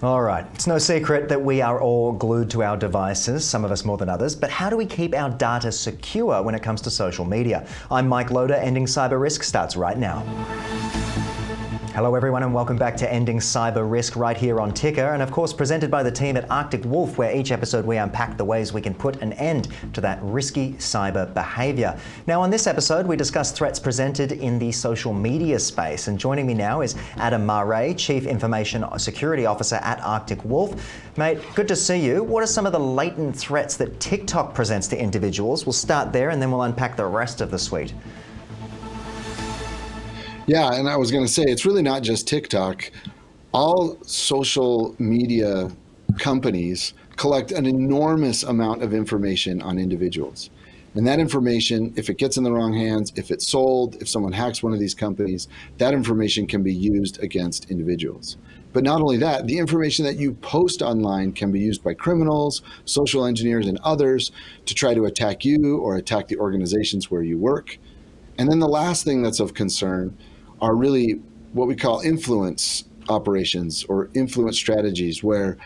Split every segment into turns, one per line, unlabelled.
All right, it's no secret that we are all glued to our devices, some of us more than others, but how do we keep our data secure when it comes to social media? I'm Mike Loder. Ending Cyber Risk starts right now. Hello everyone and welcome back to Ending Cyber Risk right here on Ticker, and of course presented by the team at Arctic Wolf, where each episode we unpack the ways we can put an end to that risky cyber behaviour. Now on this episode we discuss threats presented in the social media space, and joining me now is Adam Murray, Chief Information Security Officer at Arctic Wolf. Mate, good to see you. What are some of the latent threats that TikTok presents to individuals? We'll start there and then we'll unpack the rest of the suite.
Yeah, and I was going to say, it's really not just TikTok. All social media companies collect an enormous amount of information on individuals. And that information, if it gets in the wrong hands, if it's sold, if someone hacks one of these companies, that information can be used against individuals. But not only that, the information that you post online can be used by criminals, social engineers, and others to try to attack you or attack the organizations where you work. And then the last thing that's of concern are really what we call influence operations or influence strategies, where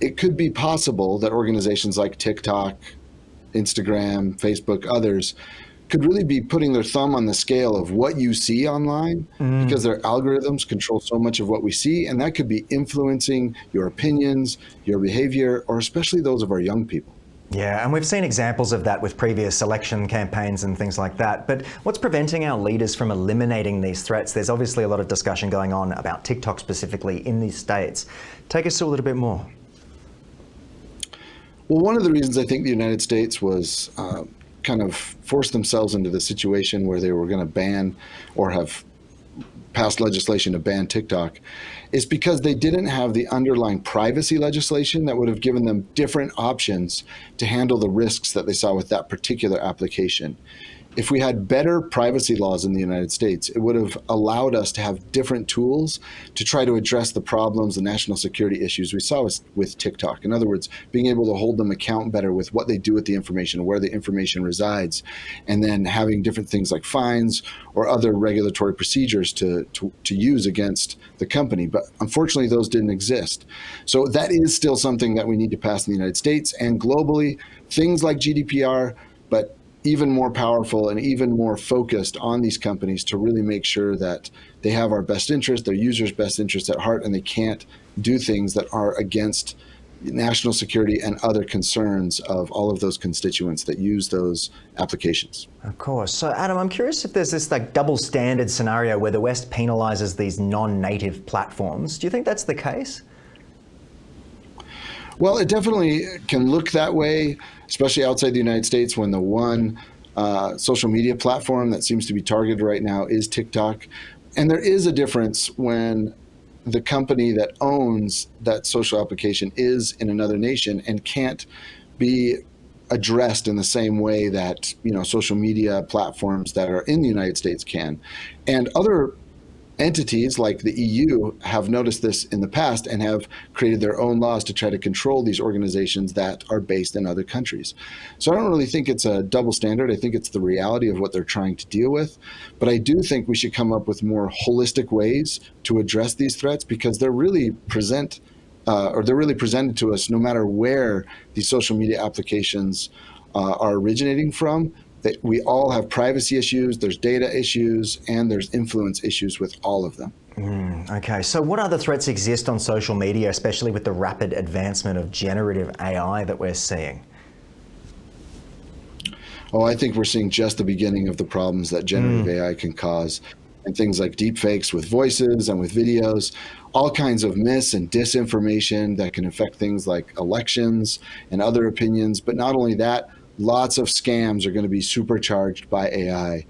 it could be possible that organizations like TikTok, Instagram, Facebook, others could really be putting their thumb on the scale of what you see online because their algorithms control so much of what we see, and that could be influencing your opinions, your behavior, or especially those of our young people.
Yeah, and we've seen examples of that with previous election campaigns and things like that. But what's preventing our leaders from eliminating these threats? There's obviously a lot of discussion going on about TikTok specifically in these states. Take us through a little bit more.
Well, one of the reasons I think the United States was kind of forced themselves into the situation where they were going to ban or have passed legislation to ban TikTok is because they didn't have the underlying privacy legislation that would have given them different options to handle the risks that they saw with that particular application. If we had better privacy laws in the United States, it would have allowed us to have different tools to try to address the problems, the national security issues we saw with TikTok. In other words, being able to hold them account better with what they do with the information, where the information resides, and then having different things like fines or other regulatory procedures to use against the company. But unfortunately, those didn't exist. So that is still something that we need to pass in the United States and globally. Things like GDPR, but even more powerful and even more focused on these companies to really make sure that they have our best interest, their users' best interest at heart, and they can't do things that are against national security and other concerns of all of those constituents that use those applications.
Of course. So Adam, I'm curious if there's this like double standard scenario where the West penalizes these non-native platforms. Do you think that's the case?
Well, it definitely can look that way, especially outside the United States, when the one social media platform that seems to be targeted right now is TikTok. And there is a difference when the company that owns that social application is in another nation and can't be addressed in the same way that, social media platforms that are in the United States can. And other entities like the EU have noticed this in the past and have created their own laws to try to control these organizations that are based in other countries. So I don't really think it's a double standard. I think it's the reality of what they're trying to deal with. But I do think we should come up with more holistic ways to address these threats, because they're really presented to us no matter where these social media applications are originating from. That we all have privacy issues, there's data issues, and there's influence issues with all of them.
Okay, so what other threats exist on social media, especially with the rapid advancement of generative AI that we're seeing?
Oh, I think we're seeing just the beginning of the problems that generative AI can cause. And things like deepfakes with voices and with videos, all kinds of mis and disinformation that can affect things like elections and other opinions. But not only that, lots of scams are going to be supercharged by AI.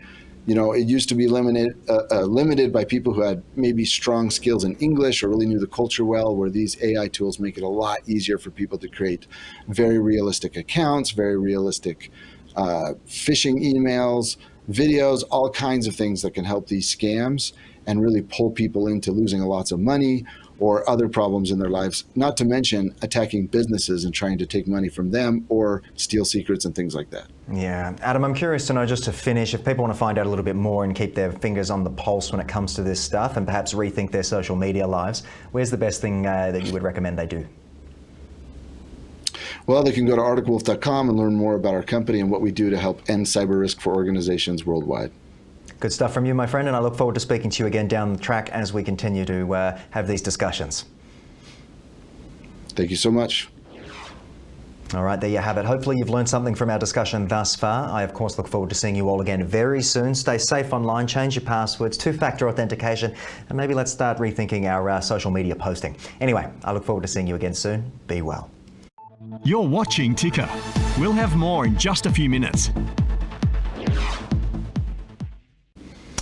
It used to be limited by people who had maybe strong skills in English or really knew the culture well, where these AI tools make it a lot easier for people to create very realistic accounts, very realistic phishing emails, videos, all kinds of things that can help these scams and really pull people into losing lots of money or other problems in their lives, not to mention attacking businesses and trying to take money from them or steal secrets and things like that.
Yeah. Adam, I'm curious to know, just to finish, if people want to find out a little bit more and keep their fingers on the pulse when it comes to this stuff and perhaps rethink their social media lives, where's the best thing that you would recommend they do?
Well, they can go to arcticwolf.com and learn more about our company and what we do to help end cyber risk for organizations worldwide.
Good stuff from you, my friend, and I look forward to speaking to you again down the track as we continue to have these discussions.
Thank you so much.
All right, there you have it. Hopefully you've learned something from our discussion thus far. I, of course, look forward to seeing you all again very soon. Stay safe online, change your passwords, two-factor authentication, and maybe let's start rethinking our social media posting. Anyway, I look forward to seeing you again soon. Be well.
You're watching Ticker. We'll have more in just a few minutes.